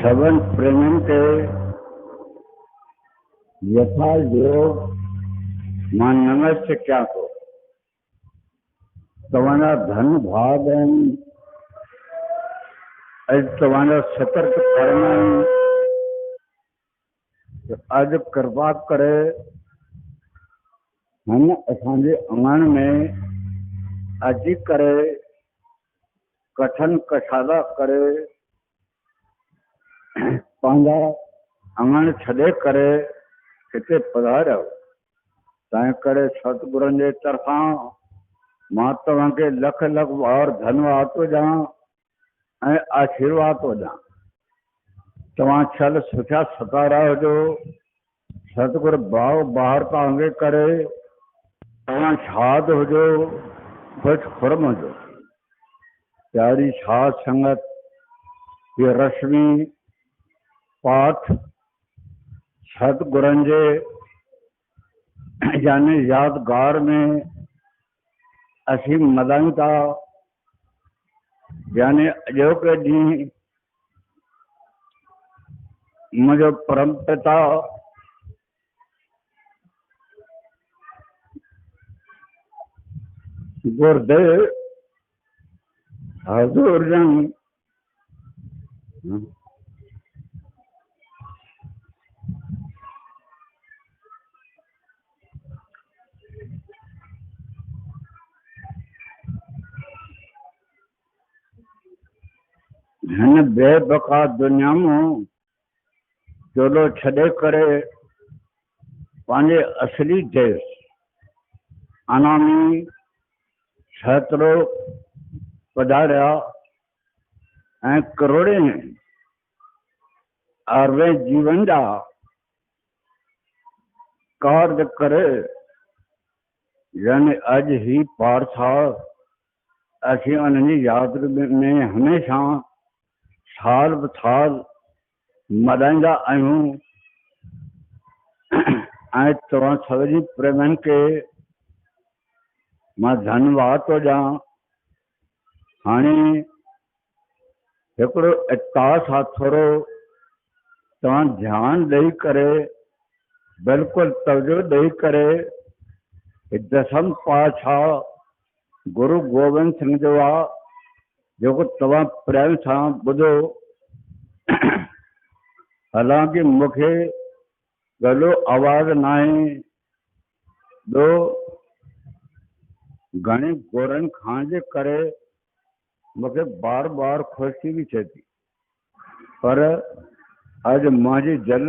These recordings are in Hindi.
श्रवण प्रेमन के यथा योग मां नमस्य क्या को तवाना धन भाग तवाना सतर्क करना अज कृपा करे हम असांजे अंगण में अजी करे कथन कशाला करे पंहिंजा अंगण छॾे करे हिते पधारियो। तंहिं करे सतगुरुनि जे तरफ़ां मां तव्हांखे लख लख और धन्यवाद थो ॾियां ऐं आशीर्वाद थो ॾियां। तव्हां छल सुठा सकारा हुजो। सतगुरु भाव ॿाहिरि तव्हांखे करे तव्हां शाद हुजो, ख़ुशि खुरम हुजो। प्यारी साध संगत ये रश्मि पाठ सतगुरनि जे यानी यादगार में असीं मल्हायूं था। यानी अॼोके ॾींहुं मुंहिंजो परम पिता गुरुदेव हज़ूर जन हिन बेबका दुनिया में चोलो छॾे करे पंहिंजे असली देश अनामी छतरो पधारिया ऐं करोड़े अरबे जीवन जा कार्य करे। यानी अज ही पारसा असीं उन्हनि जी याद में हमेशा साल ब साल मल्हाईंदा आहियूं। ऐं तव्हां सभिनी प्रेमनि खे मां धन्यवाद थो ॾियां। हाणे हिकिड़ो इतास आहे, थोरो तव्हां ध्यानु ॾेई करे बिल्कुलु तवजो ॾेई करे दसम पातशाह गुरु गोबिंद सिंह जो आहे जेको तव्हां प्रेम सां ॿुधो। हालांकि मूंखे गलो आवाज़ न आहे, ॿियो घणे गोरनि खां जे करे मूंखे बार बार ख़ुशी बि थिए थी। पर अॼु मुंहिंजी जल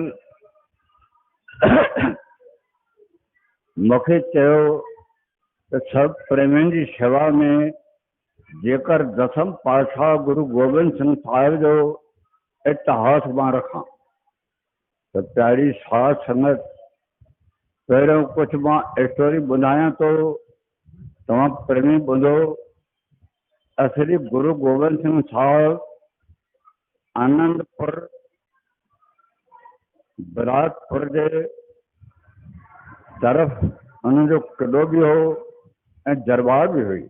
मूंखे चयो त सभु प्रेमियुनि जी शेवा में जेकर दसम पातशाह गुरु गोबिंद सिंह साहिब जो इतिहास मां रखां त प्यारी साध संगत पहिरियों कुझु मां स्टोरी ॿुधायां थो, तव्हां प्रेमी ॿुधो। असली गुरु गोबिंद सिंह साहिब आनंदपुर बिलासपुर जे तरफ़ उन्हनि जो किलो बि हो ऐं दरबार बि हुई।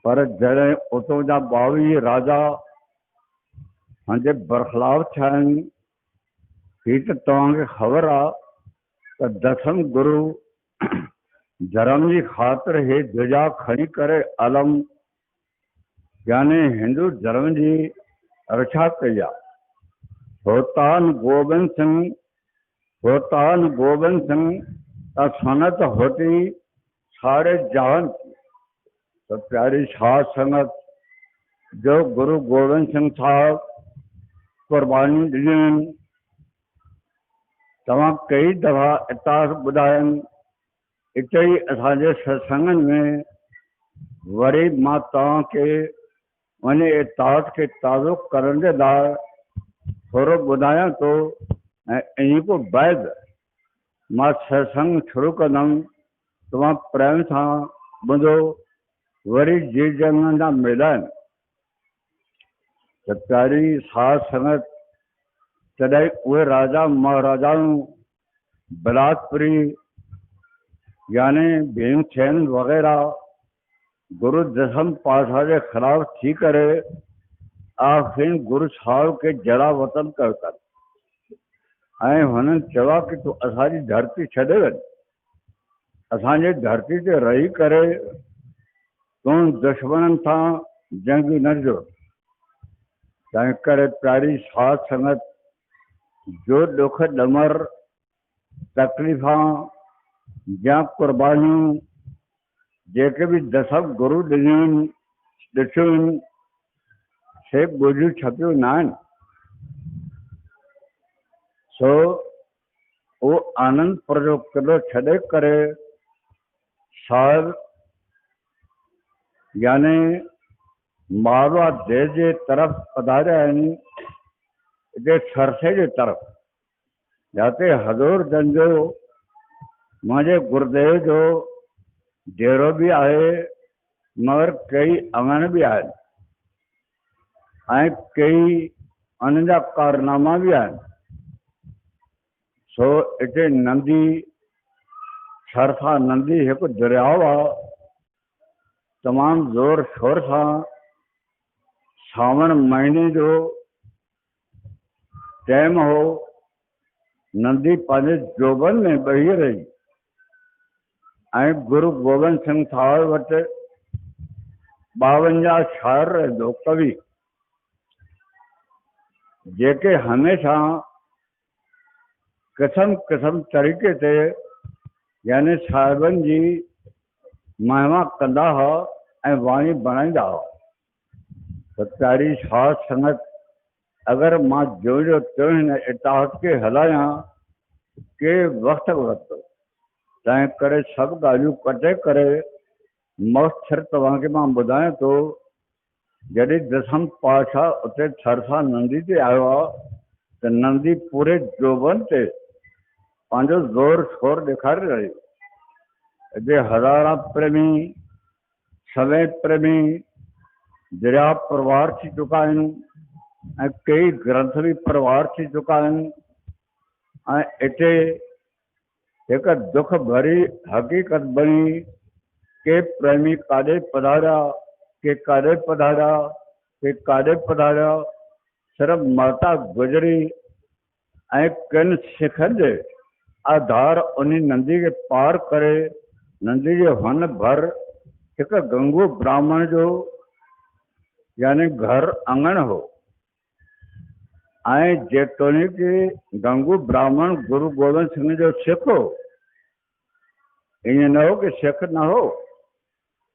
पर जॾहिं उतां जा 22 राजा हाणे बरख़लाफ़ थिया आहिनि, हीअ त तव्हांखे ख़बर आहे त दसम गुरु धर्म जी ख़ातिर हे ध्वजा खणी करे अलम यानी हिंदू धर्म जी रक्षा कई आहे। होतान गोबिंद सिंह का सनत होती सारे जहान की। तो प्यारी साध संगत जो गुरु गोबिंद सिंह साहब कुर्बानी ॾिनी, तव्हां कई दफ़ा इतिहास ॿुधाइनि। हिते ई असांजे सत्संगनि में वरी मां तव्हांखे उन इतिहास खे ताज़ो करण जे लाइ थोरो ॿुधायां थो ऐं इन खां बैदि मां सत्संग शुरू कंदुमि। तव्हां प्रेम सां ॿुधो। वरी जी जंगनि जा मेला आहिनि त प्यारी साध संगत तॾहिं उहे राजा महाराजाऊं बिलासपुरी यानी भीमसेन वग़ैरह गुरु दसम पातशाह के खिलाफ थी करे आखिर गुरु साहब के जड़ा वतन कर ऐं हुननि चवा कि तू असांजी धरती छॾे वञ, असांजे धरती ते रही करे तूं दुश्मननि सां जंग न जो। तंहिं करे प्यारी साध संगत जो दुख ॾमर तकलीफ़ां या कुर्बानियूं जेके बि दसम गुरु ॾिनियूं ॾिठियूं से ॿुधियूं छपियूं न आहिनि। सो वो आनंदपुर जो किलो छॾे करे साहिब यानी मारवा देश जे तरफ़ पधारिया आहिनि, हिते सरसे जे तरफ़, जिते हज़ूर जन जो मुंहिंजे गुरुदेव जो डेरो बि आहे, मगर कई अंगण बि आहिनि ऐं कई उन्हनि जा कारनामा बि आहिनि। सो हिते नंदी सरसा नंदी हिकु दरियाव आहे, तमामु ज़ोर शोर सां सावण महीने जो टाइम हो, नंदी पंहिंजे जोबन में बही रही ऐं गुरु गोबिंद सिंह साहिब वटि 52 शाइर रहंदो कवि, जेके हमेशा किस्म किस्म तरीक़े से यानी साहिबनि जी महिमा कंदा हुआ ऐं वाणी बणाईंदा हुआ। त प्यारी साध संगत अगर मां जो त्यों हिन इतिहास के हलायां के वक़्त तंहिं करे सभु ॻाल्हियूं कटे करे मुख़्तसिर तव्हांखे मां ॿुधायां थो। जॾहिं दसम पातशाह उते सरसा नंदी ते आयो आहे त नंदी पूरे जोबन ते पंहिंजो ज़ोर शोर ॾेखारे रहियो। हिते हज़ारा प्रेमी सवे प्रेमी दरिया परवार थी चुका आहिनि ऐं कई ग्रंथ बि परवार थी चुका आहिनि ऐं हिते हिकु दुख भरी हक़ीक़त बणी के प्रेमी काॾे पधारिया के काॾे पधारिया के काॾे पधारिया, सिर्फ़ु माता गुजरी ऐं किन सिखनि जे आधार उन नंदी खे पार करे नंदी जे हुन भर हिकु गंगू ब्राह्मण जो यानी घर आंगण हो ऐं जेतोणीकि गंगू ब्राह्मण गुरु गोबिंद सिंह जो सिख हो, ईअं न हो कि सिख न हो,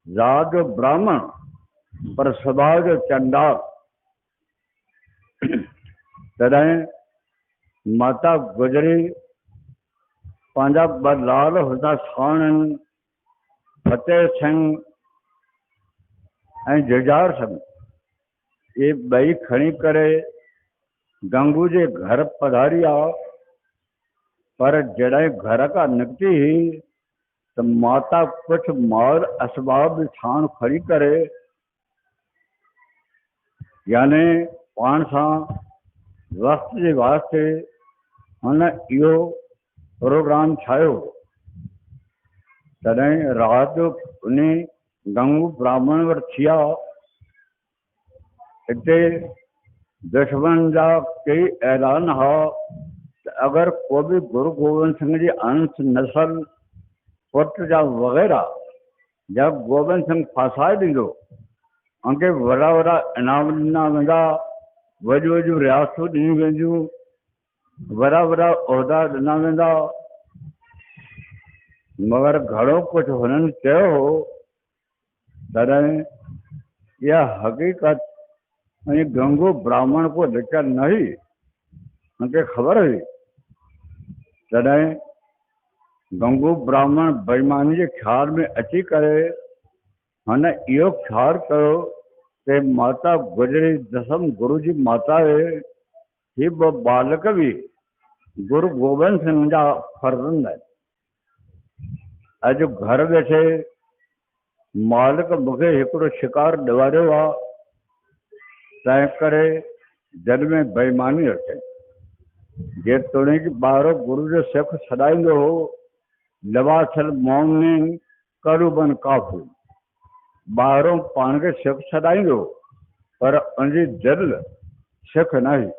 ज़ात जो ब्राह्मण पर स्वभाव जो चंडाल। तॾहिं माता गुजरी पंहिंजा ॿ लाल हुदा सावणनि फतेह सिंह ऐं जुझार सिंह ये ॿई खणी करे गंगू जे घर पधारी आहे। पर जॾहिं घर खां निकिती त माता कुछ माल असबाब साण खणी करे यानी पाण सां वक़्त जे वास्ते हुन इहो प्रोग्राम ठाहियो। तॾहिं राति जो उन गंगू ब्राह्मण वटि थिया। हिते दुश्मन जा कई ऐलान हुआ त अगरि को बि गुरु गोबिंद सिंह जी अंश नसल पुट जा वग़ैरह जब गोबिंद सिंह फासाए ॾींदो, उनखे वॾा वॾा इनाम ॾिना वेंदा, वॾियूं वॾियूं रियासतूं ॾिनियूं वेंदियूं, वॾा वॾा उहिदा ॾिना वेंदा। मगर घणो कुझु हुननि चयो हो। तॾहिं इहा हक़ीक़त गंगू ब्राह्मण को दिक़त न हुई, उनखे ख़बर हुई। तॾहिं गंगू ब्राह्मण बेईमानी जे ख़्याल में अची करे हुन इहो ख़्यालु कयो कि माता गुजरी दसम गुरु जी माता आहे, ही ॿ बालक बि गुरु गोबिंद सिंह जा फर्ज़ंद आहिनि। अॼु घर वेठे मालिक मूंखे हिकिड़ो शिकार ॾिवारियो आहे, तंहिं करे दिलि में बेईमानी अचे। जेतोणीकि ॿारु गुरु जो सिख छॾाईंदो हो, लिबासल मोमिन करूबन काफ़ू, ॿारु पाण खे सिख छॾाईंदो पर उनजी दिल सिख नहीं,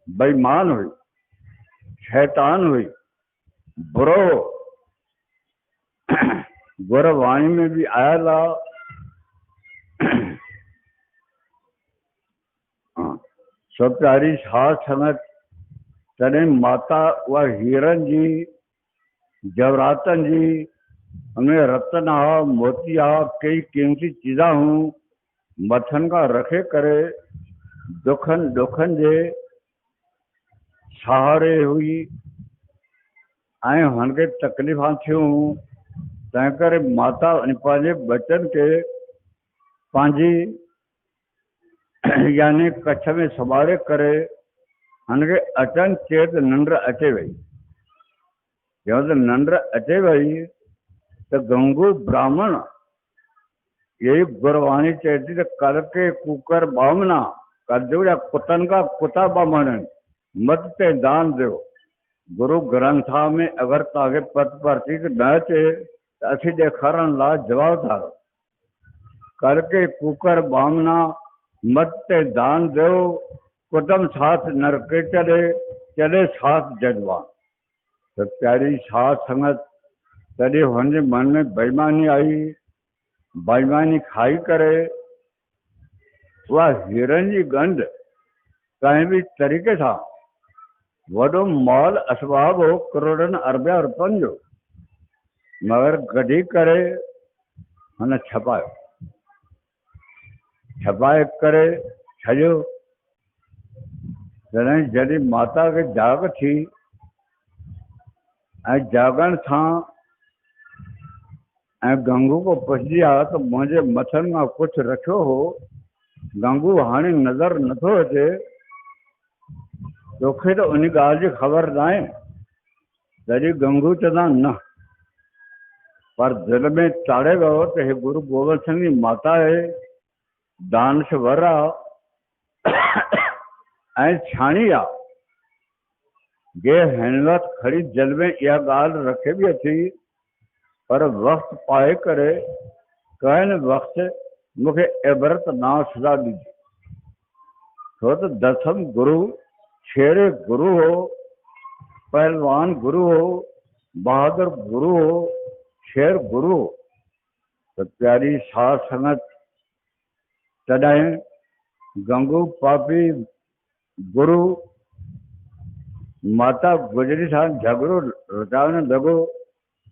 बेईमान हुई, शैतान हुई, बुरो गुरवाणी में भी आयल सो प्यारी साध संगत। तॾहिं माता उहा हीरनि जी, जवरातनि जी, उनमें रतन मोती कई कीमती चीज़ा हूँ मथन का रखे करे दुखन जे सहारे हुई ऐं हुनखे तकलीफ़ां थियूं। तंहिं करे माता पंहिंजे बचन के पंहिंजी यानी कच्छ में संभाले करे हुनखे अचन चेत निंड अचे वई। जंहिं निंड अचे वई तो गंगू ब्राह्मण यही गुरवाणी चए थी त कर के कुकर बामना कर दो या कुतन का कुता बामण मत ते दान दो। गुरु ग्रंथा में अगर ताके पत परती न अचे तो असी ॾेखारण ला जवाब था। करके कुकर बामना मत ते दान दो कुटम साथ नरके चले चले साथ जजवान। तो प्यारी साथ संगत तॾहिं हुनजे मन में बेईमानी आई। बेईमानी खाई करे वह हीरन जी गंढ कंहिं भी तरीक़े सां वॾो मॉल असबाब हो करोड़नि अरबिया रुपयनि जो, मगर कढी करे हुन छपाए करे छॾियो। जॾहिं माता खे जाग थी ऐं जागण सां ऐं गंगू को पुछंदी आहे त मुंहिंजे मथनि मां कुझु रखियो हो, गंगू हाणे नज़र नथो अचे, तोखे तो उन ॻाल्हि जी ख़बर न आहे। तॾहिं गंगू चवंदा न, पर दिल में चाढ़े वियो त हे गुरु गोबिंद सिंह जी माता आहे, दानश्वर ऐं छाणी आहे। जे हिन वक़्तु खड़ी दिल में इहा ॻाल्हि रखे बि अथी, पर वक़्तु पाए करे कंहिं वक़्तु मूंखे इबरत ना सज़ा ॾिनी। छो त दसम गुरु शेरे गुरु हो, पहलवान गुरु हो, बहादुर गुरु हो, शेर गुरु हो। तो प्यारी साध संगत तॾहिं गंगू पापी गुरु माता गुजरी सां झगड़ो रचाइण लॻो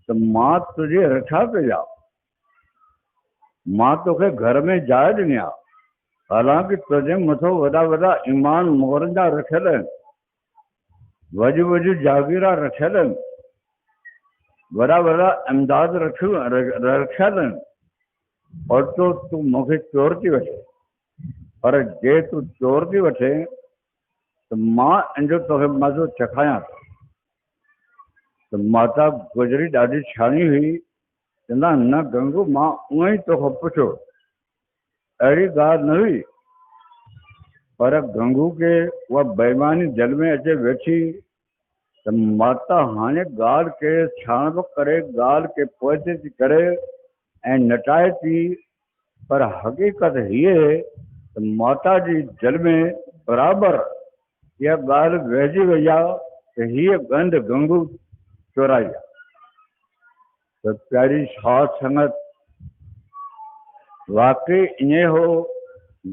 तो मां तुझे रखा कया, मां तोखे घर में जाइ ॾिनी आहे। हालांकि तुझे मथो वॾा वॾा ईमान मोहरनि जा रखियल आहिनि, वॾियूं वॾियूं जागीरा रखियल आहिनि, वॾा वॾा इमदाद रखियल आहिनि, और तो तूं मूंखे चोर थी वठे। पर जे तूं चोर थी वठे तो मां इंजो तोखे मज़ो चखायां थो। तो माता गुजरी ॾाढी छाणी हुई, चवंदा न गंगू मां उहो ई तोखां पुछो, अहिड़ी ॻाल्हि न हुई। पर गंगू के उहा बेईमानी दिल में अचे वेठी त माता हाणे ॻाल्हि के छाण करे ॻाल्हि के पोइते थी करे ऐं नटाए थी। पर हक़ीक़त हीअ त माता जी दिल में बराबरि इहा ॻाल्हि वहिजी वई आहे त हीअ गंढ गंगू चोराई आहे। तो प्यारी साध संगत वाकई ईअं हो,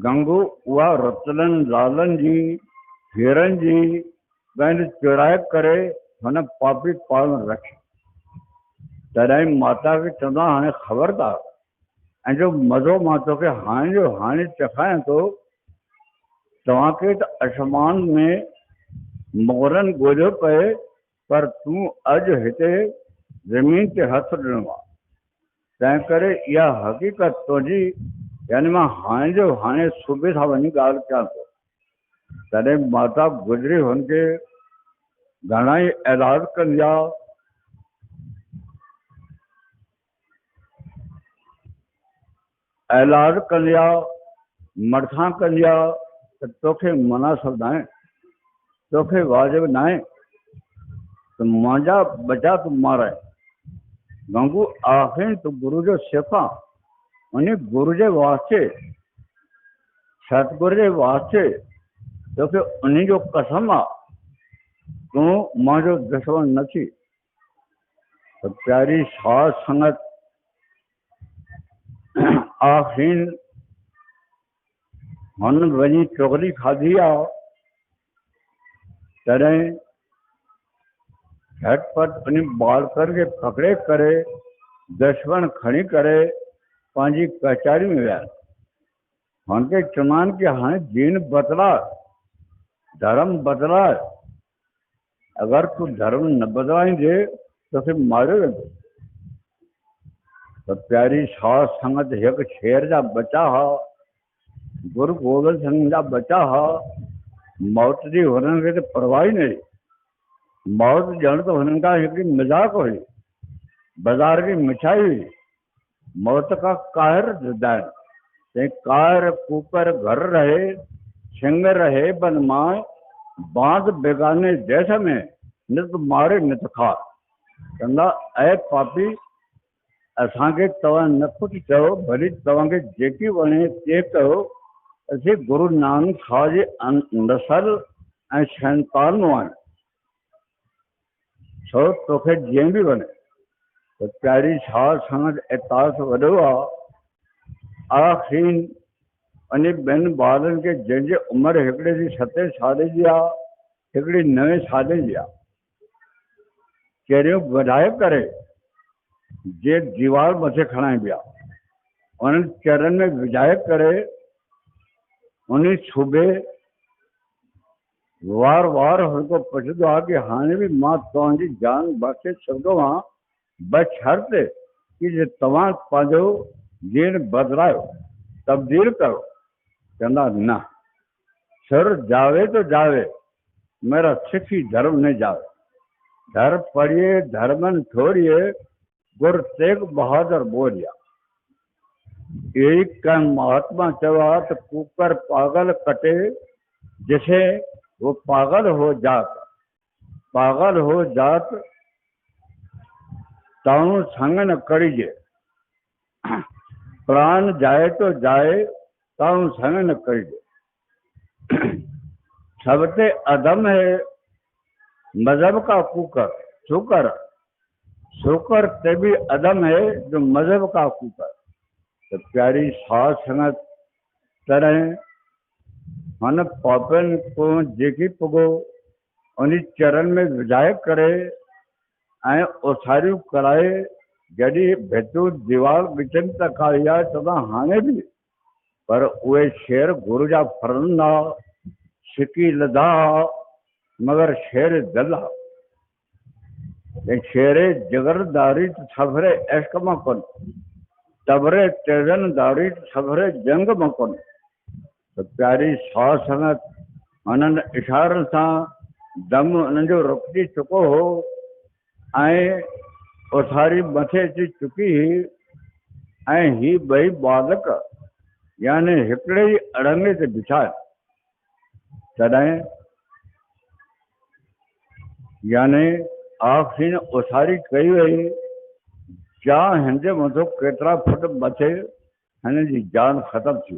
गंगू उहा रतननि लालनि जी हीरनि जी गंढ चुराए करे हुन पापी पाण रखी। तॾहिं माता खे चवंदा हाणे ख़बरदार, ऐं जो मज़ो मां तोखे हाणे जो हाणे चखायां थो। तव्हांखे त आसमान में मोरनि ॻोल्हियो पए, पर तूं अॼु हिते ज़मीन ते हथ ॾिनो आहे। तंहिं करे इहा हक़ीक़त तुंहिंजी, यानी मां हाणे जो हाणे सुबुह सां वञी ॻाल्हि कयां थो। तॾहिं माता गुजरी हुनखे घणा ई इलाज कंदी आहे, इलाज कंदी आहे, मथां कंदी आहे त तोखे मुनासिब न आहे, तोखे वाजिब न आहे त मुंहिंजा बचा तूं माराए। गंगू आखिर तूं गुरु जो सिख आहे, उन गुरु जे वास्ते सतगुरु जे वास्ते तो कि उन्हीं जो कसम आ तू मुझो दुश्मन नथी। तो प्यारी साध संगत आखिर हुन वही चुगली खाधी आ तॾहिं झटपट उन बालकर के पकड़े करे दुश्मन खणी करे पंहिंजी कचहरी में विया। हुनखे चुनान कि हाँ जीन बदला धर्म बदला, अगर तू धर्म न बदलाएंगे तो फिर मारियो वेंदो। तो प्यारी साध संगत एक शेर जा बचा हा, गुरु गोबिंद सिंह जा बचा हा। मौत जी हुननि खे त परवाह ही नहीं। मौत ॼण तो हुननि खां हिकिड़ी मजाक हुई, बाज़ार की मिठाई हुई। मौत का काहिर जुदाइन ते काहिर कूकर घर रहे सिंह रहे बनमाए बांध बेगाने देश में नित मारे नित खा। कहंदा ऐ पापी असांखे तव्हां न कुझु चयो, भली तव्हांखे जेकी वणे ते कयो। असीं गुरु नानक साहिब जे नसल ऐं संतानूं आहियूं, छो तोखे जीअं बि वणे। तो प्यारी साध संगत एतास वॾो आहे। आखिर अने ॿियनि ॿारनि खे जंहिंजी उमिरि हिकिड़े जी 7 साल जी आहे, हिकिड़ी 9 साल जी आहे, कहिड़ियूं वधाए करे जे दीवार मथे खणाए पिया, उन्हनि चरन में विझाए करे उन सूबे वार वार हुनखो पुछंदो आहे कि हाणे बि मां तव्हांजी जान बख़्शे सघंदो आहियां, बशर्ते कि जे तव्हां पंहिंजो जीन बदिलायो, तब्दील करो। कहंदा न, सिर जावे तो जावे, मेरा सिखी धर्म नहीं जावे। धर्म पढ़िए धर्मन छोड़िए, गुरु तेग बहादुर बोलिया। एक महात्मा चवा तो कुकर पागल कटे, जिसे वो पागल हो जात, पागल हो जात ताऊ संग न करिजे। प्राण जाए तो जाए, ताऊ संग न करिजे। सबसे अदम है मजहब का कुकर शुकर, शुकर से भी अदम है जो मजहब का कुकर। तो प्यारी साध संगत तरह हुन पापन को जेकी पुगो उन चरण में विझाए करे ऐं उसारियूं कराए। जॾहिं भितूं दीवार विचन तक आई आहे चवंदा हाणे बि, पर उहे शेर गुरु जा फरंदा सिकी लधा मगर शेर दिल आहे। शेरे जिगरदारी सफरे इश्क मां कोन, तबरे तेज़न दारी सफरे जंग मां कोन। तो प्यारी साध संगत उन्हनि इशारनि सां दम उन्हनि जो रुकिजी चुको हो ऐं उसारी मथे अची चुकी हुई। ऐं ही ॿई बालक यानी हिकिड़े ई अड़ंगे ते बिछाए, तॾहिं यानी आखिर उसारी कई वई। जा हिन जे मथां केतिरा फुट मथे हिन जी जान ख़तम थी।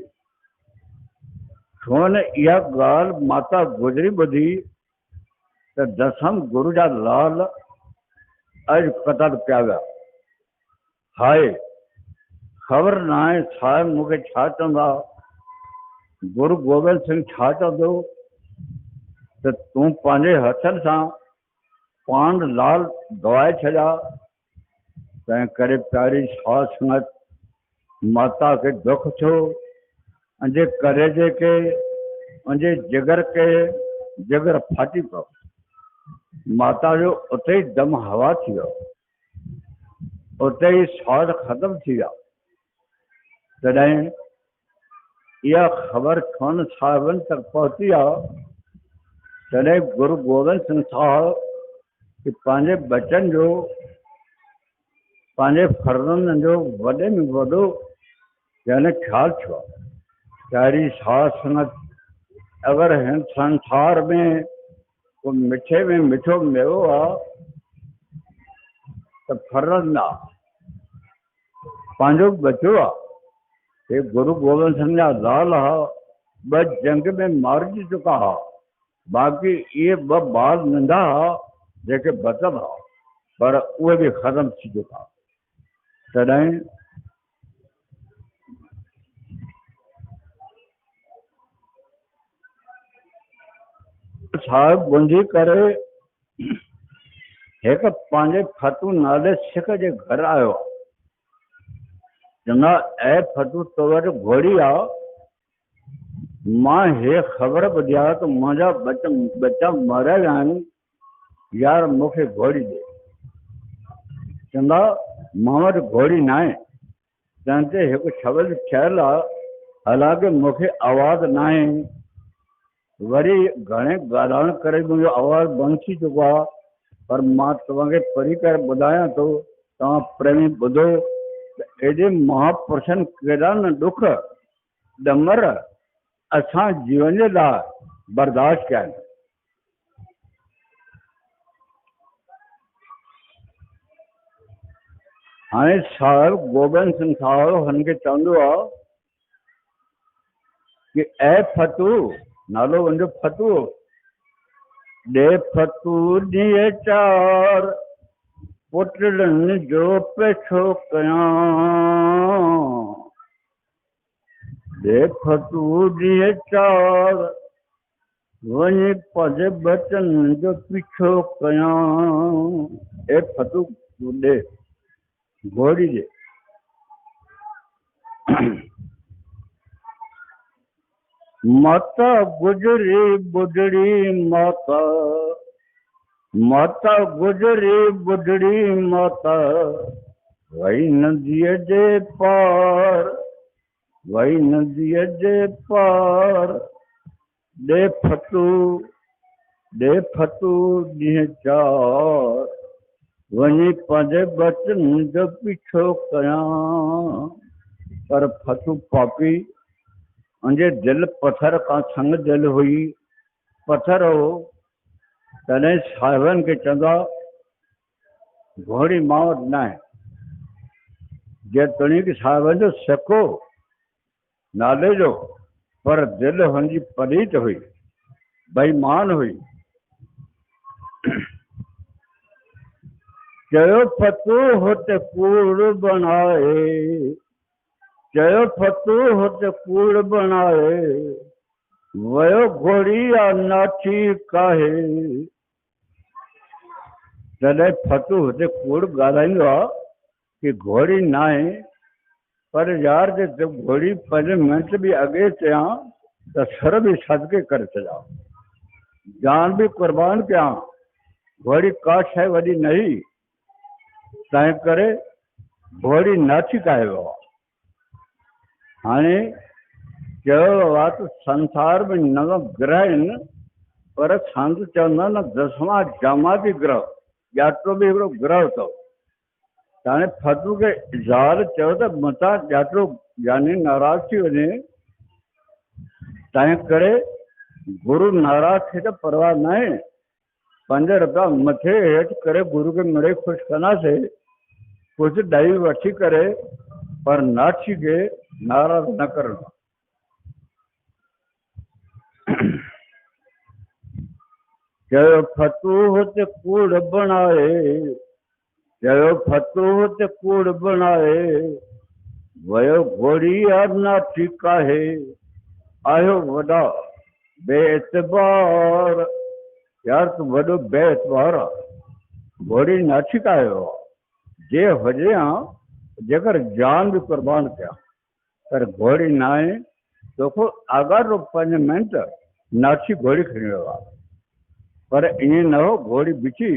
छो न इहा ॻाल्हि माता गुजरी ॿुधी त दसम गुरु जा लाल अॼु क़तल पिया विया। हाय ख़बर न आहे साहिब मूंखे छा चवंदा, गुरु गोबिंद सिंह छा चवंदो त तूं पंहिंजे हथनि सां पान लाल गवाए छॾिया। तंहिं करे प्यारी साध संगत माता खे दुख थियो, उनजे कलेजे के उनजे जिगर के जिगर फाटी पियो। माता जो उते ई दम हवा थी वियो, उते ई स्वाद ख़तम थी विया। तॾहिं इहा ख़बर छो साहिबनि तक पहुती आहे। तॾहिं गुरु गोबिंद सिंह साहिब कि पंहिंजे बचन जो, पंहिंजे फर्ज़नि जो वॾे में वॾो यानी ख़्यालु थियो आहे। प्यारी साध संगत अगर हिन संसार में को मिठे में मिठो मेवो आहे त फर्ज़ आहे, पंहिंजो बचो आहे। हे गुरु गोबिंद सिंह जा लाल आहे, ब जंग में मारिजी चुका हा, बाक़ी ये ब बाल नंढा हा जेके बचल हा, पर उहे भी ख़त्म थी चुका। तॾहिं साहिब बुंदी करे एक पंहिंजे फतू नाले सिख जे घर आयो। चवंदा ऐ फतू तो वटि घोड़ी आ, मां हे ख़बर ॿुधी आहे त मुंहिंजा बच्चा मरियल आहिनि, यार मूंखे घोड़ी ॾे। चवंदा मां वटि घोड़ी न आहे। चवंदे हिकु शब्द ठहियलु आहे, हालांकि मूंखे आवाज़ न आहे। वरी घणे ॻाल्हाइण करे मुंहिंजो आवाज़ बंदि थी चुको आहे, पर मां तव्हांखे पढ़ी करे ॿुधायां थो, तव्हां प्रेमी ॿुधो त एॾे महापुरुषनि केॾा न ॾुख ॾमर असां जीवन जे लाइ बर्दाश्त कया आहिनि। हाणे साहिब गोबिंद सिंह साहिब हुन खे चवंदो आहे कि ऐ फतू, नालो हुनजो फतू, ॾे फतू ॾींहं चार, पुटड़नि जो पेछो कयां। ॾे फतू ॾींहं चार, वञी पंहिंजे बचन जो पीछो कयां। ए फतू तूं ॾे घोड़ी ॾे। माता गुजरी बुढ़ड़ी माता, माता गुजरी बुढ़ड़ी माता, वही नदीअ जे पार, वही नदीअ जे पार। ॾे फतू ॾींहं चार, वञी पंहिंजे बचन जो पीछो कयां। पर फतू पापी, उनजे दिल पत्थर खां संग दिल हुई, पत्थर हो। तॾहिं साहिबनि खे चवंदा घोड़ी मां वटि न आहे। जेतोणीकि साहिबनि जो सिको नाले जो, पर दिल हुनजी पलीत हुई, बेईमान हुई। चयो फतू हुते कूड़ बनाए, चयो फतू हुते कूड़ बनाए, वयो घोड़ी आ नाठी काहे। तॾहिं फतू हुते कूड़ ॻाल्हाईंदो आहे कि घोड़ी न आहे, पर यार जे घोड़ी 5 मिंट भी अॻे चयां त सर भी सदके करे छॾियां, जान भी कुर्बान कयां, घोड़ी का शइ वॾी न हुई। तंहिं करे घोड़ी नाठी काहे वियो आहे। हाणे चयो आहे त संसार में 9 ग्रह आहिनि, पर संत चवंदा न 10वां जामाती ग्रह, ॼातो बि हिकिड़ो ग्रह अथव। हाणे फतू खे ज़ाल चयो त मतां ॼातो यानी नाराज़ थी वञे, तंहिं करे गुरु नाराज़ थिए त परवाह न आहे, 5 रुपया मथे हेठि करे गुरु खे मिड़े ख़ुशि कंदासीं, कुझु ॾेई वठी करे, पर नाठी खे नाराज़ न करणो। चयो फतू हुते कूड़ बनाए, चयो फतू हुते कूड़ बनाए, वयो घोड़ी आ नाठी काहे। आयो वॾा बेएतबार, यार तूं वॾो बेएतबार आहे, घोड़ी नाठी काहे वियो आहे। जे हुजे हा जेकर जान भी कुर्बान कया, पर घोड़ी न आहे। तोखो अगर 5 मिंट नाठी घोड़ी खणी वियो आहे, पर ईअं न हो घोड़ी बिठी।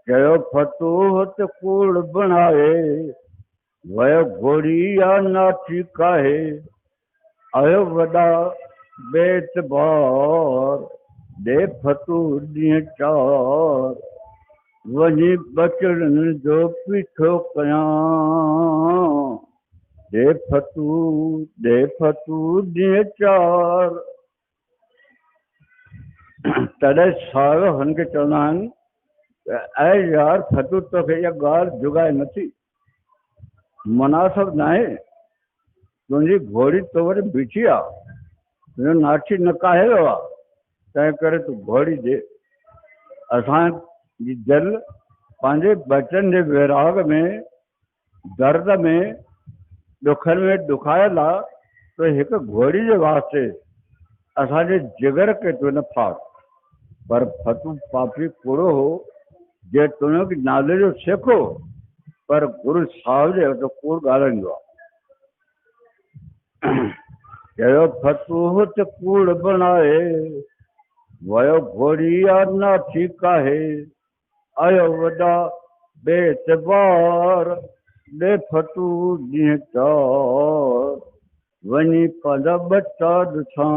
चयो फतू हुते कूड़ बनाए, वयो घोड़ी आ नाठी काहे। आयो वॾा बेएतबार, ॾे फतू ॾींहं चार, वञी बचड़नि जो पीछो कयां। ॾे फतू ॾींहं चार। तॾहिं साहिब हुनखे चवंदा आहिनि त ऐं यार फतू तोखे इहा ॻाल्हि जुगाए नथी, मुनासिब न आहे। तुझी घोड़ी तो वरी बीठी आ, तुझो नाठी न काहेलो आ, तंहिं करे तूं घोड़ी दे। असांजी दिलि पंहिंजे बचन जे विराग में, दर्द में, ॾुखनि में ॾुखायल आहे, तो हिकु घोड़ी जे वास्ते असांजे जिगर खे तूं न फाड़। पर फतू पापी कूड़ो हो जे तुंहिंजो नाले जो सिखो, पर गुरु साहिब जे तो कूड़ ॻाल्हाईंदो आहे। चयो फतूह त कूड़ बणाए, वयो घोड़िया नाठी काहे, आयो वॾा बेतबार, ॾे फतू ॾींहं चार, वञी पंहिंजा बच्चा ॾिसां।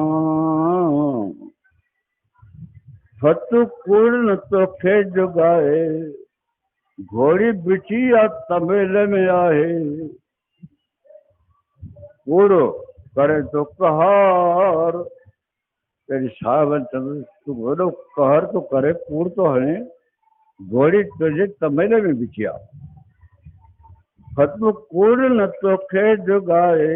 फतू कूड़ न तोखे जुगाए, घोड़ी बिठी आ तबेले में आहे, कूड़ो करे तो कहार। तेरी साहब तू वॾो कहर तो करे, कूड़ तो हणे, घोड़ी तुझे तबेले में बिठी आ। फतू कूड़ न तोखे जुगाए,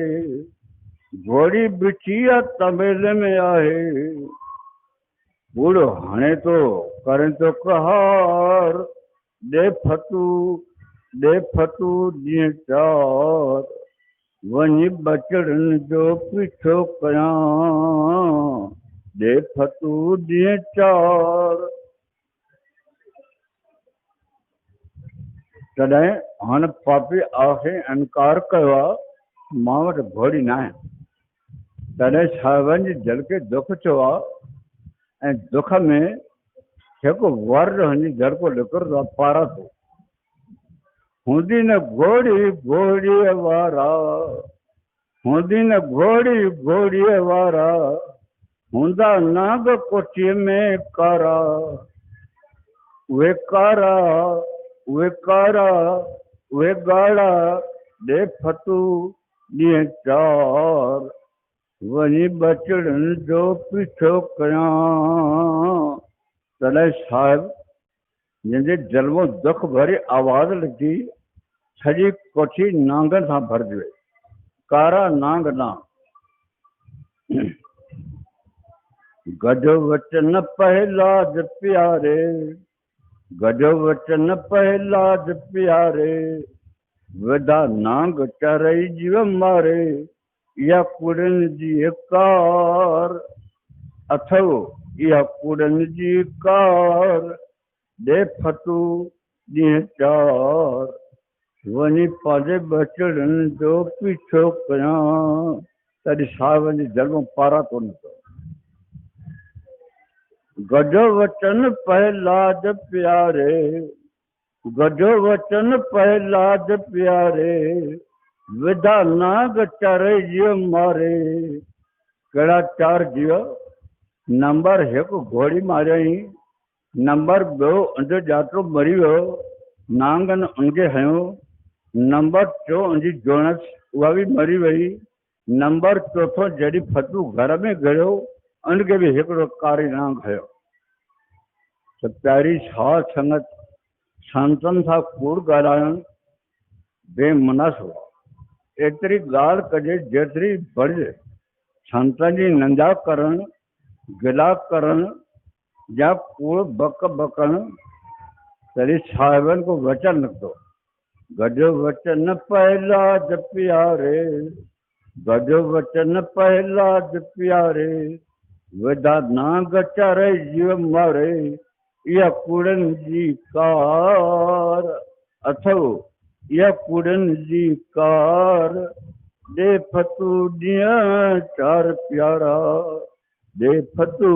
घोड़ी बिठी आ तबेले में आहे, कूड़ो हणे तो करे तो कहार, ॾे फतू ॾींहं चार, वञी बचड़नि जो पीछो कयां, ॾे फतू ॾींहं चार। तॾहिं हाणे पापी आख़िर इनकार कयो आहे, मां वटि घोड़ी न आहे। तॾहिं साहिबनि जी दिलि खे दुख थियो आहे, ऐं दुख में हिकु वर्ड हुनजी दिलि को निकिरंदो आहे, पारा थो। हूंदी न घोड़ी घोड़ीअ वारा, हूंदी न घोड़ी घोड़ीअ वारा, हूंदा नाग कोठीअ में कारा, उहे कारा उहे कारा उहे ॻाढ़ा, ॾे फतू ॾींहं चार, वञी बचड़नि जो पीछो कयां। तॾहिं साहिब जंहिंजे दिलि में दुख भरी आवाज़ लॻी, सॼी कोठी नांगनि सां भरिजी वई, कारा नांग ना। गजो वचन पहलाज प्यारे, गजो वचन पहलाज प्यारे, वॾा नांग चरई जीव मारे, इहा कूड़नि जी कार अथव, इहा कूड़नि जी कार, ॾे फतू ॾींहं चार, वञी पंहिंजे बचड़नि जो पीछो कयां। तॾहिं साहिबनि जी दिलि में पारा थो निकिरे। गजो वचन पहलाज प्यारे, गजो वचन पहलाज प्यारे, विधा नाग चरे जीव मारे। कहिड़ा चार जीव? नंबर 1 घोड़ी मारियई, नंबर 2 उनजो ॼातो मरी वियो, नांगनि उनखे हयो, नंबर 4 उनजी जोणस उहा बि मरी वई, नंबर 4 जॾहिं फतू घर में घिरियो, उनखे बि हिकिड़ो कारी नांग हयो। त प्यारी साध संगत संतनि सां कूड़ ॻाल्हाइण बेमुनासिब आहे। एतिरी ॻाल्हि कजे जेतिरी बढ़िजे। संतनि जी निंदा करणु, गिला करणु या कूड़ बक बकणु, तॾहिं साहिबनि को वचन निकितो। गजो वचन पहलाज प्यारे, गजो वचन पहलाज प्यारे, विधा नांग चरे जीव मारे, इहा कूड़नि जी कार अथव, इहा कूड़नि जी कार, ॾे फतू ॾींहं चार प्यारा, ॾे फतू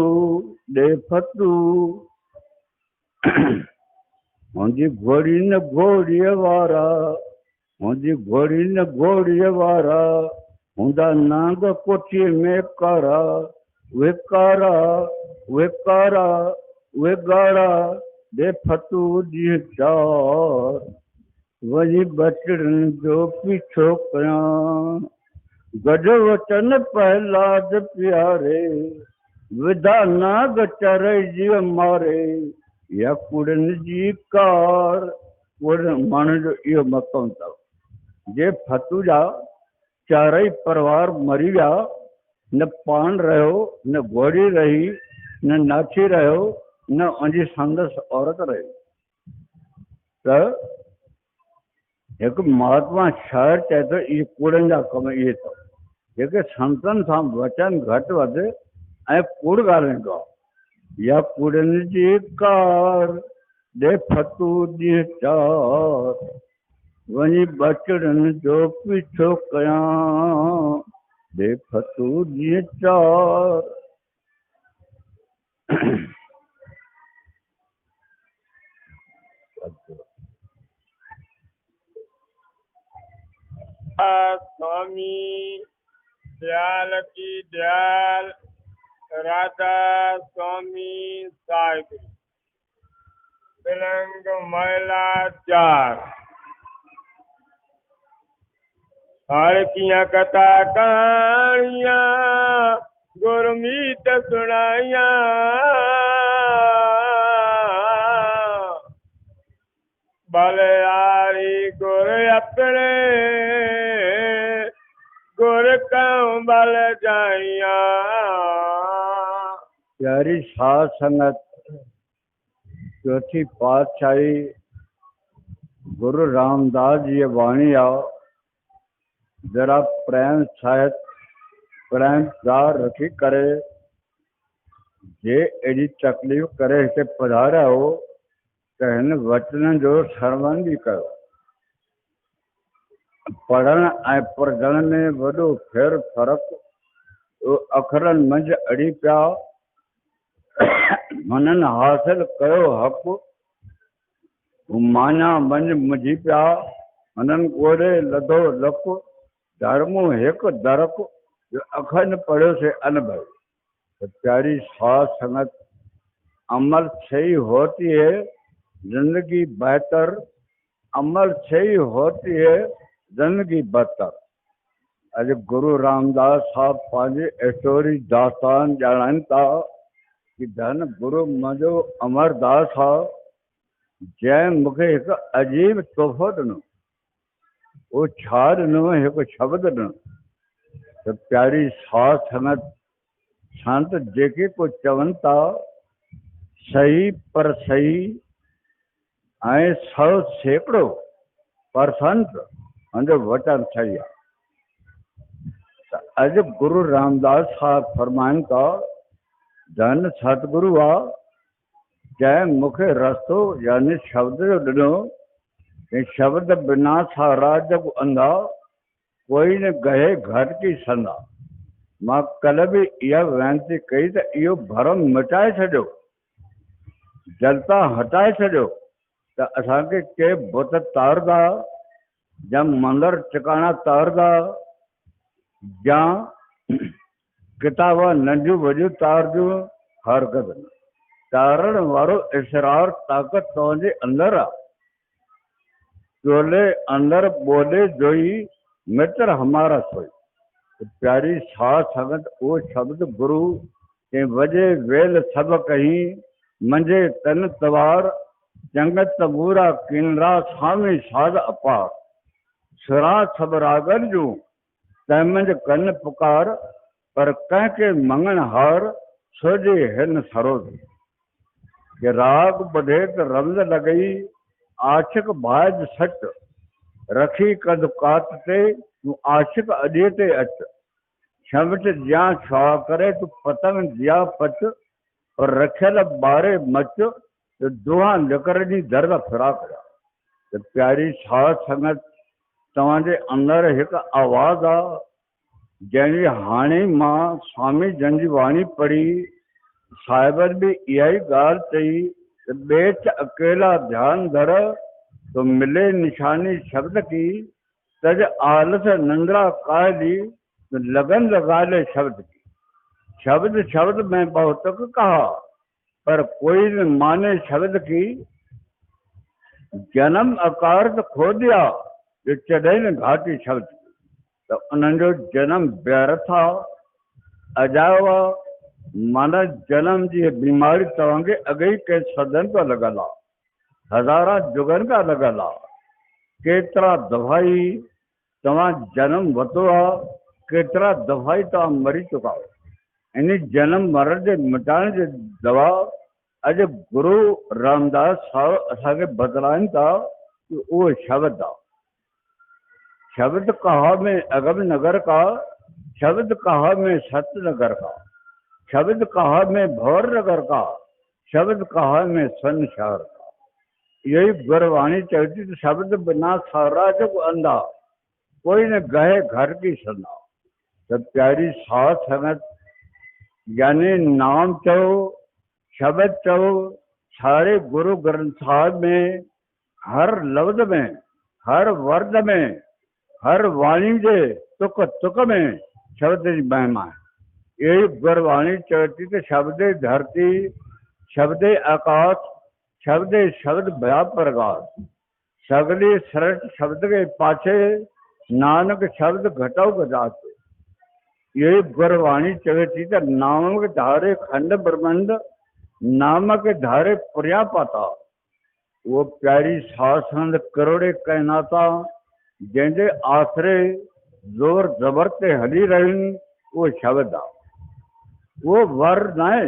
ॾे फतू। मुंहिंजी घोड़ी न घोड़ीअ वारा, मुंहिंजी घोड़ी न घोड़ीअ वारा, हूंदा नांग कोठीअ में कारा, उहे कारा उहे कारा उहे ॻाढ़ा, ॾे फतू ॾींहं चार, वञी बचड़नि जो पीछो कयां। गजो वचन पहलाज प्यारे, विधा नाग चरे जीव मारे, इहा कूड़नि जी कार। कूड़ माण्हुनि जो इहो मक़सदु अथव। जे फतू जा चारई परिवार मरी गया, न पान रहो, न घोड़ी रही, न नाची रहो, न उनजी संदस औरत रही। तो एक महात्मा शायर चए थो इहे कूड़नि जा कम इहे अथव जेके संतनि सां वचन घटि वधि ऐं कूड़ ॻाल्हाईंदो आहे। या कूड़नि जी कार ॾे फतू ॾींहं चार, वञी बचड़नि जो पीछो कयां ॾे फतू ॾींहं चार। स्वामी दयाल की दयाल राधा स्वामी साहिब। तिलंग महिला 4। हर किया कथा कहानियां गुरमीत सुनाइया, बलियारी गुर अपने गुर कऊं बल जाइया। प्यारी साध संगत, चौथी पातशाही गुरु रामदास जी वाणी आ। जरा प्रेम सहित प्रेम दार रखी करे जे एडी तकलीफ़ करे हिते पधारिया हो त हिन वचन जो श्रवण भी कयो। पढ़ण ऐं पढ़ण में वॾो फेर फ़र्क़ु अखरनि मंझि अड़ी पिया। मननि हासिल कयो हक़, माना मंझि मुझी पिया। मननि ॻोल्हे लधो लक, धर्मो हिकु दरक, जो अखरनि पढ़ियो से अनभव। तो प्यारी साध संगत, अमल सही होती है जिंदगी बेहतर, अमल सही होती है जिंदगी बदतर। अॼु गुरु रामदास साहब पंहिंजे स्टोरी दास्तान ॼाणाइनि था कि धन गुरु मुंहिंजो अमरदास आहे जंहिं मूंखे हिकु अजीब तोहफ़ो ॾिनो। वो छा ॾिनो? हिकु शब्द ॾिनो। त प्यारी साध संगत, संत जेके को चवनि था सही पर सही ऐं 100% उनजो वचन सही आहे। त अॼु गुरु रामदास साहब फरमाइनि था, धन सतगुरु आहे जंहिं मूंखे रस्तो यानी शब्द जो ॾिनो। कि शब्द बिना सारा जग अंधा, कोई न गहे घट की संदा। मां कल बि इहा वेनती कई त इहो भरम मिटाए छॾियो, जलता हटाए छॾियो। त असांखे के बुत तारदा या मंदर टिकाणा तारदा या किताब नंढियूं वॾियूं तारदियूं, हरकत न। तारण वारो इसरार ताक़त तव्हांजे अंदरि आहे। चोले अंदर बोले जोई मित्र हमारा सोई। तो प्यारी साध संगत, वो शब्द गुरु के वजे वेल सब कहीं, मंझे तन तवार जंगत तबूरा किनरा स्वामी साध अपार। सुरा सब रागन जूं तंहिंमंझ कन पुकार, पर कंहिंखे मंगण हार सोजे हिन सरोज। कि राग ॿुधे त रमज़ लॻई, आशिक बाज सच, रखी कद कात ते तूं आशिक अॾे ते अच। शमट जियां छा करे तूं पतंग जिया पच, और रखियल ॿारे मच, तो दुआ लिकरनी दर्द फिरा करिया। त प्यारी साध संगत, तव्हांजे अंदरि हिकु आवाज़ आहे जंहिंजी हाणे मां स्वामी जन जी वाणी पढ़ी। साहिबनि बि इहा ई ॻाल्हि चई त बेच अकेला ध्यान धर, तो मिले निशानी शब्द की, तज आलस निंद्रा कायली, तो लगन लगा ले शब्द की। शब्द शब्द में बहुतक कहा, पर कोई न माने शब्द की। जन्म अकारत खो दिया, जो चढ़े न घाटी शब्द की। तो उन्हनि जो जन्म व्यर्थ आहे, अजायो आहे। माना जन्म जी बीमारी तव्हांखे अॻे ई कंहिं सदन खां लॻल आहे, हज़ारा जुगनि खां लॻल आहे। केतिरा दवाई तव्हां जन्म वरितो आहे, केतिरा दफ़ा ई तव्हां मरी चुका हो। इन जन्म मरण जे मिटाइण जी दवा अॼु गुरु रामदास साहिब असांखे बतलाइनि था कि उहो शब्द आहे। शब्द कहा में अगम नगर का, शब्द कहा में सत्य नगर का, शब्द कहा में भौर नगर का, शब्द कहा में सन शहर का। यही गुरवाणी चलती तो शब्द बिना साराज को अंधा, कोई न गए घर की सन्ना। तो प्यारी साथ संगत यानी नाम चो, शब्द चो, सारे गुरु ग्रंथ साहिब में हर लफ्ज में, हर वर्ड में, हर वाणी जे तुक तुक में शब्द की महिमा है। यही गुरवाणी चलती तो शब्द धरती, शब्द आकाश, शब्द शब्द भया प्रकाश, सगली सृष्टि शब्द के पाछे, नानक शब्द घटाओ गजाते। यही गुरवाणी चलती तो नामक धारे खंड ब्रह्मंड, नामक धारे पुरिया पाता। वो प्यारी सासंद करोड़े कहनाता जैसे आसरे जोर जबर ते हली रही, वो शब्द आ, वो वर न है।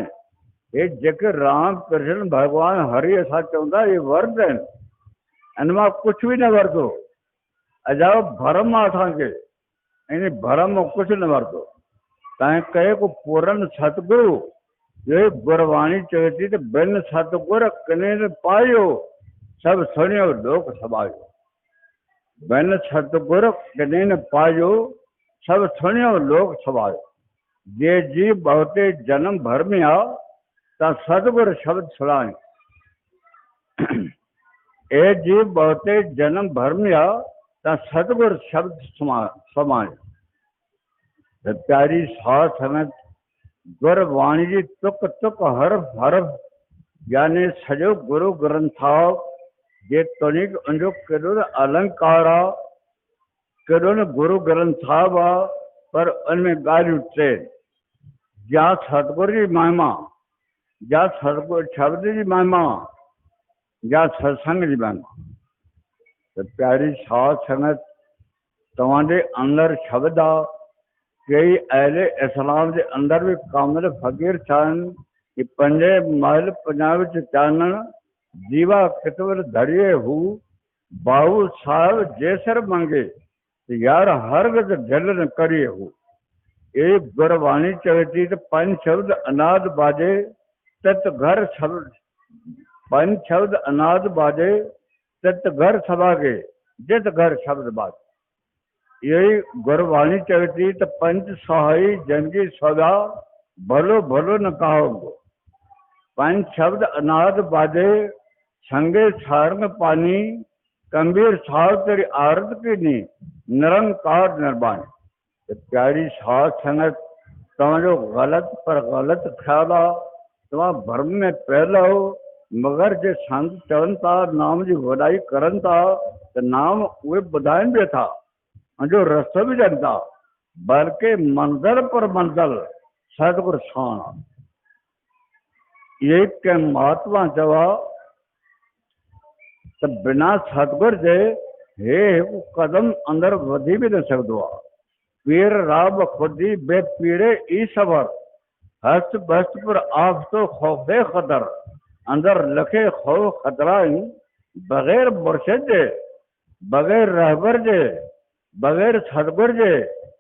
ये जेके राम कृष्ण भगवान हरि असा चवंदा ये वर्ड आहिनि, इनमां कुछ भी न वरतो। अजाओ भरम आहे असांखे, इन भरम कुछ न वरतो। तंहिं करे को पूरन सतगुरु ये गुरवाणी चवती तो बिन सतगुर कने न पायो, सब सुनियो लोक सबायो। बिन सतगुर कने न पायो, सब सुनियो लोक सबायो। जे जी बहुते जन्म भर में आ ता सतगुर शब्द सुनाए। ए जी बहुते जन्म भर में आ ता सतगुर शब्द समाए। प्यारी साध संगत गुरवाणी जी तुक तुक हरफ हरफ यानी सजो गुरु ग्रंथ साहिब जे तोनिक उनजो केॾो न अलंकार आ, केॾो न गुरु ग्रंथ साहिब आ, पर उनमें ॻाल्हियूं टे। या सतगुरु जी महिमा, या सतगुरु शब्द जी महिमा, या सत्संग जी महिमा। तो प्यारी साध संगत तव्हांजे अंदर शब्द आ। कई अहले इस्लाम के अंदर भी कामिल फकीर छान कि पंजे महल पंजाब च चानण, जीवा कितवर धड़िए हु, बाहू साहब जैसर मंगे यार हरगज दिल न करिए हु। ये गुरवाणी चवती तो पंज शब्द अनाद बाजे तत घर शब्द, पंज शब्द अनाद बाजे तत घर सभागे, जित घर शब्द बाजे। यही गुरवाणी चवती तो पंच सहाई जनकी सदा, भलो भलो न कहो। पंच शब्द अनाद बाजे संगे सारंग पानी, कबीर साहब तेरी आरत की नी, निरंकार निर्वाणी। तो प्यारी साध संगत तव्हांजो गलत पर गलत ख्याल आ, तव्हां भर्म में पहला हो। मगर जे संत चवनि था नाम जी वॾाई करनि था तो नाम उहे ॿुधाइनि बि था, जो रस्तो भी ॾियनि था, बल्कि मंज़िल पर मंज़िल सतगुरु साण आ। ये के महात्मा चवा तो बिना सतगुर जे हे कदम अंदर वधी भी न सकदो आ। पीर राब खुदी बे पीड़े ई सबर, हस्त बस्त पर आप तो खौफे खतर, अंदर लखे खौफ खतरा बगैर मुर्शिद जे, बगैर रहबर जे, बगैर सतगुर जे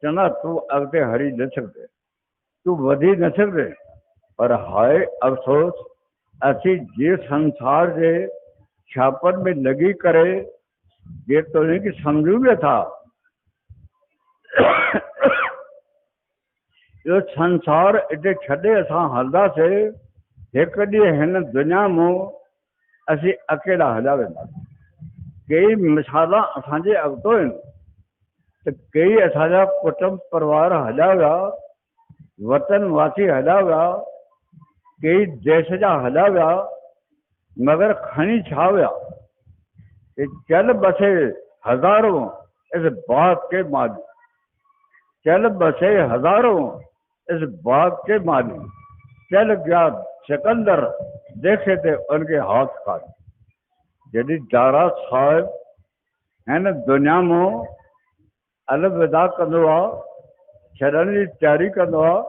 चना तू अगते हरी न सकते, तू वधी न सकते। पर हाय अफसोस असी जे संसार जे छापन में लगी करे जे तो की समझू भी था। यो संसार इते छड़े असां हलंदासे, एक ॾींहुं हिन दुनिया में असी अकेला हलिया वेंदासीं। कई मिसाल असांजे अॻितो आहिनि तो कई असांजा कुटुंब परिवार हलिया विया, वतन वासी हलिया विया, कई देश जा हलिया विया, मगर खणी छा विया? चल बसे हजारों इस बाग के माली, चल बसे हजारों इस बाग के माली, चल गया सिकंदर देखे थे उनके हाथ खाली। यदि दारा साहब है न दुनिया में अलविदा कंदो आहे छॾण जी तयारी कंदो आहे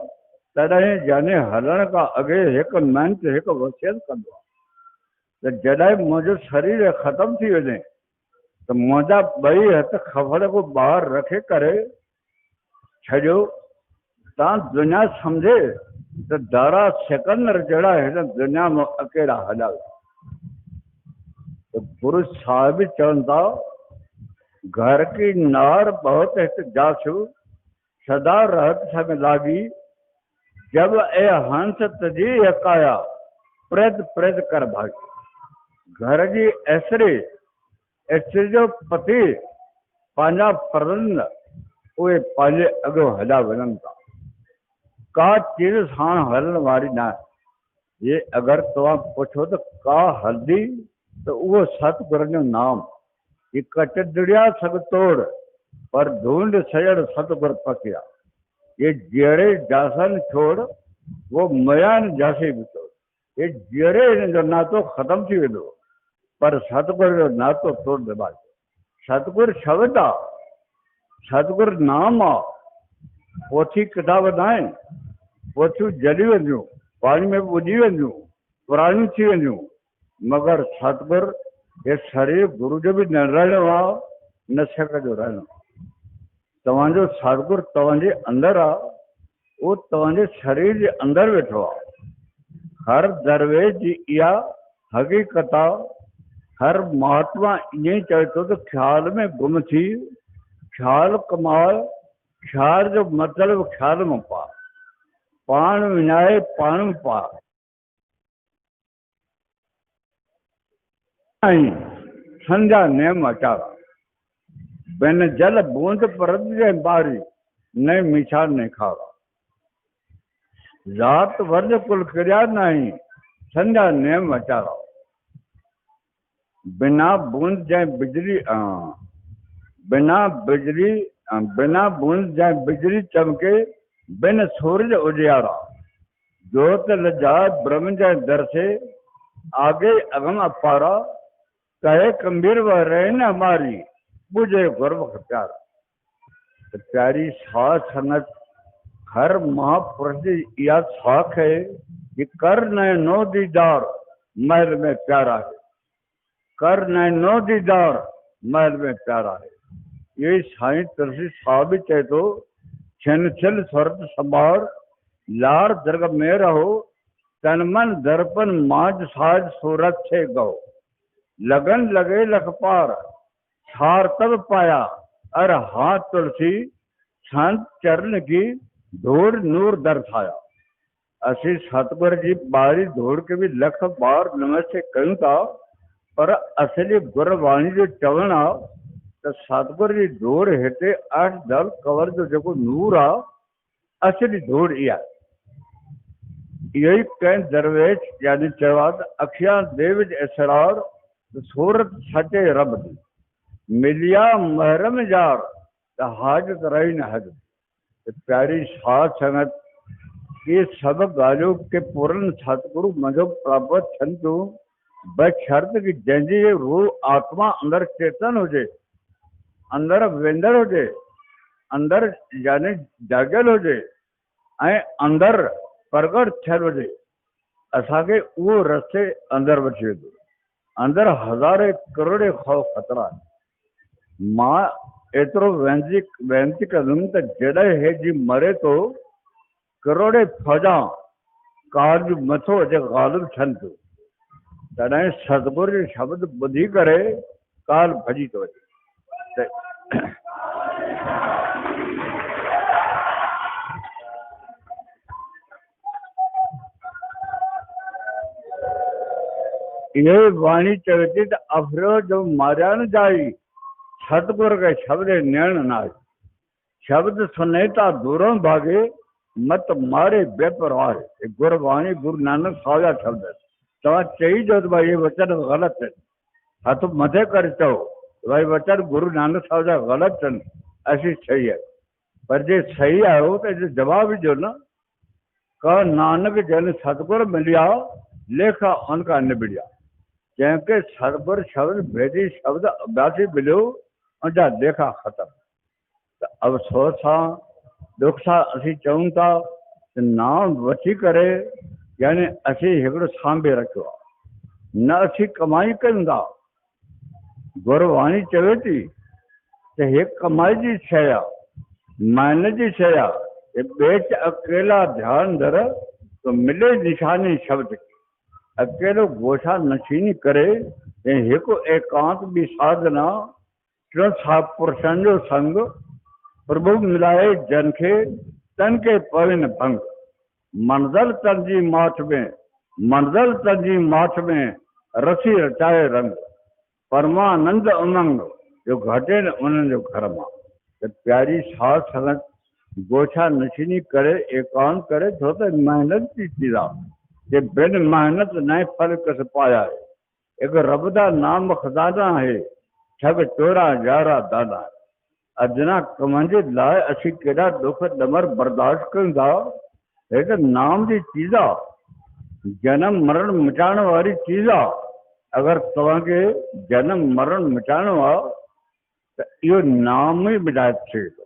तॾहिं जाने हलण खां अॻे हिकु मिनट हिकु वसियत कंदो आहे त जॾहिं मुंहिंजो शरीर ख़तमु थी वञे त मुंहिंजा ॿई हथ खफड़ को ॿाहिरि रखे करे छॾियो। तव्हां दुनिया सम्झे त दारा सिकंदर जहिड़ा हिन दुनिया में अकेला हलिया तो गुरु साहिब चवनि था घर की नार बहुत हित जासु सदा रहत संग लागी जब ए हंस तजी यकाया प्रेत प्रेत कर भागी। घर जी ऐसरे ऐसरे जो पति पंहिंजा परंद उहे पंहिंजे अॻो हलिया वञनि था। का चीज साण हलण वारी न आहे। ये अगरि तव्हां पुछो त का हलंदी त उहो सतगुर जो नाम ये कट दुड़िया सग तोड़ पर ढूंढ सजड़ सतगुर पकिया। ये जहिड़े जासन छोड़ वो मयान जासे बि तोड़। ये जहिड़े हिन जो नातो ख़तमु थी वेंदो पर सतगुर जो नातो तोड़ दबाए। सतगुर शब्द आहे सतगुर नाम आहे। पोथी किताब न आहिनि पोथियूं जली वेंदियूं पाणी में ॿुॾी वेंदियूं पुराणियूं थी वेंदियूं मगर सतगुर ये शरीर गुरु जो बि न रहणो आहे न शक जो रहणो आहे। तव्हांजो सतगुर तव्हांजे अंदरि आहे उहो तव्हांजे शरीर जे अंदरि वेठो आहे। हर दरवेश जी इहा हक़ीक़त आहे। हर महात्मा ईअं ई चवे थो त ख़्याल में गुम थी ख़्याल कमाल ख़्याल जो मतिलबु ख़्याल में पा पाण विञाए पाण में पा संध्या नेम अचारा बिन जल बूंद परत जे बारी न मीठा न खारा। जात वर्ज कुल क्रिया नहीं संध्या नेम अचारा बिना बूंद जाए बिजली बिना बूंद जाए बिजली चमके बिन सूरज उजियारा। जोत लजा ब्रह्म जाए दर से आगे अगम अपारा कहे कबीर व रहे न हमारी बुझे गर्व प्यारा। तो प्यारी साथ संगत हर महापुरुष की यह साख है कि कर न नो दीदार महल में प्यारा है। कर न नो दीदार महल में प्यारा है। ये साईं तुलसी साहब भी चए तो छिन छिल स्वर्त संभार लार दरग में रहो तन मन दर्पण माज साज सूरत से गो लगन लगे लखपार छार तब पाया अर हाथ तुलसी संत चरण की धूड़ नूर दर्शाया। असी सतगुर जी बारी धूड़ के भी लख बार नमस्ते कयूं था पर असली गुरबाणी जो चवण आहे त सतगुर जी धूड़ हिते अठ दल कवर जो जेको नूर आहे असली धूड़ इहा इहो ई कंहिं दरवेश यानी चयो आहे त अखियां देव जे असरार सूरत सचे रब दी मिलिया महरम जार त हाजत रही न हद। प्यारी साध संगत ये सब ॻाल्हियूं के पूरन सतगुरु मुंहिंजो प्राप्त थियनि थियूं बशर्त की जंहिंजी रूह आत्मा अंदरि चेतन हुजे अंदरि वेंदड़ हुजे अंदरि यानी जाॻियल हुजे ऐं अंदरि प्रगट थियल हुजे असांखे उहो रस्ते अंदरि वठी वेंदो। अंदरि हज़ारे करोड़े खौफ़ ख़तरा आहिनि। मां एतिरो वेनती कंदुमि त जॾहिं हे जी मरे थो करोड़े फौजा काल जो मथो अचे ग़ालिब थियनि थियूं तॾहिं सतगुर जो शब्द ॿुधी करे काल भॼी थो वञे। ये वाणी चवे थी त अफरो जो मारिया न जाई सतगुर के शब्द नियण न आहे। शब्द सुनेता दूरों भागे मत मारे बेपरवाह। गुरबाणी गुरु नानक साहब जा शब्द तव्हां चई जो त भाई ये वचन ग़लति आहिनि हथ मथे करे चओ भाई वचन गुरु नानक साहब जा ग़लति आहिनि असीं सही आहे पर जे सही आहियो त इहो जवाब ॾियो न। का नानक जन सतगुर मिलिया लेखा उनका निबिड़िया। जंहिंखे सतगुर शब्द भेदी शब्द अभ्यासी मिलियो उनजा लेखा ख़तमु। त अफ़सोस सां दुख सां असीं चऊं था त नाम वठी करे यानी असीं हिकिड़ो सांभे रखियो आहे, न असीं कमाई कयूं था। गुरबाणी चवे थी त हे कमाई जी शइ आहे, महिनत जी शइ आहे। बेच अकेला ध्यान धर तो मिले निशानी शब्द की। अकेलो गोछा नशीनी करे ऐं हिकु एकांत बि साधना, टियों पुरुषनि जो संग, प्रभु मिलाए जन खे तन के पविन भंग। मंज़िल तन जी माठ में, मंज़िल तन जी माठ में रसी रचाए रंग। परमानंद उमंग जो घटे न उन्हनि जो घर मां। त प्यारी साध संगत गोछा नशीनी करे, एकांत करे, छो त मेहनत जी चीज़ आहे। जे बिन मेहनत न फल कस पाया है। एक रब दा नाम खजाना है, ठग चोरा यारा दाना है। अजना कमनि जे लाइ असीं केॾा दुख ॾमर बर्दाश्त कयूं था। हिक नाम जी चीज़ आहे, जनम मरण मिटाइण वारी चीज़ आहे। अगरि तव्हांखे जनम मरण मिटाइणो आहे त इहो नाम ई मिटाए थिए थो,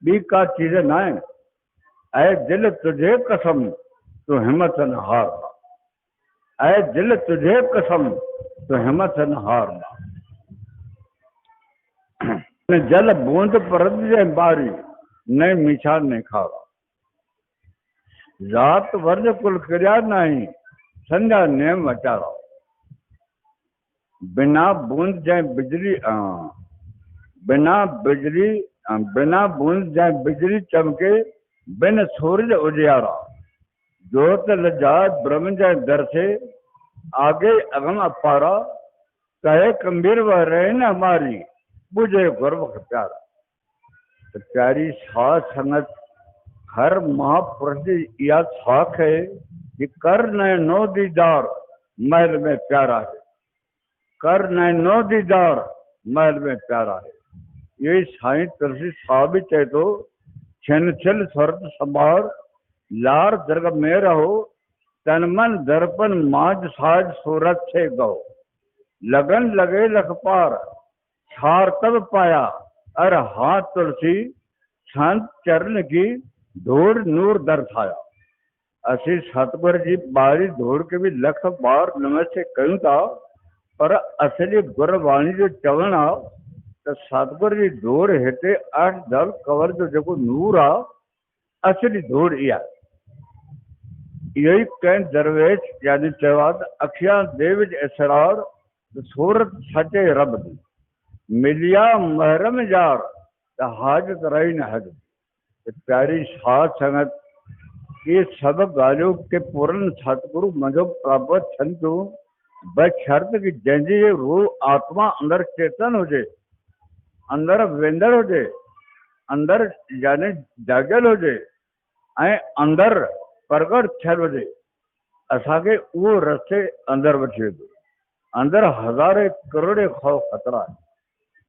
ॿी का चीज़ न आहे। ऐं दिल तुझे कसम तो हिम्मत न हारना, ऐं दिल तुझे कसम तो हिम्मत न हारना। जल बूंद परद जे बारी न मीठा ने खावा। जात वर्ज कुल क्रिया नहीं, संध्या नेम अचारा। बिना बूंद जाए बिजली बिना बूंद जाए बिजली चमके, बिन सूरज उजियारा। जोत लजाए ब्रह्म जाए दर से, आगे अगम अपारा। कहे कबीर वह रहे न हमारी, बुझे गुरमुख प्यारा। तो प्यारी साध संगत हर महापुरुष की यह साख है कि कर नो दीदार महल में प्यारा है। कर नो दीदार महल में प्यारा है। यही साईं तुलसी साहब भी चए तो, छिन छिल सुरत संभार, लार दरग में रहो, तन मन दर्पण माज साज सूरत से गो। लगन लगे लखपार, छार तब पाया, अर हाथ तुलसी संत चरण की धूड़ नूर दर्शाया। असी सतगुर जी बारी धूड़ के भी लख बार नमस्ते कयूं था, पर असली गुरबाणी जो चवण आहे त सतगुर जी धूड़ हिते अठ दल कवर जो जेको नूर आहे, असली धूड़ इहा आहे। इहो ई कंहिं दरवेश यानी चयो आहे त अखियां देव जे इसरार, सूरत सचे रब दी। मिलिया महरम यार त हाजत रही न हद। प्यारी साध संगत ये सब ॻाल्हियूं के पूर्ण सतगुरु मुंहिंजो प्राप्त थियनि थियूं, बशर्त कि जंहिंजी रूह आत्मा अंदर चेतन हुजे, अंदर वेंदड़ हुजे, अंदर यानी जाॻियल हुजे ऐं अंदर प्रगट थियल हुजे, असांखे उहो रस्ते अंदर वठी वेंदो। अंदर हज़ारे करोड़े खौफ़ ख़तरा आहे।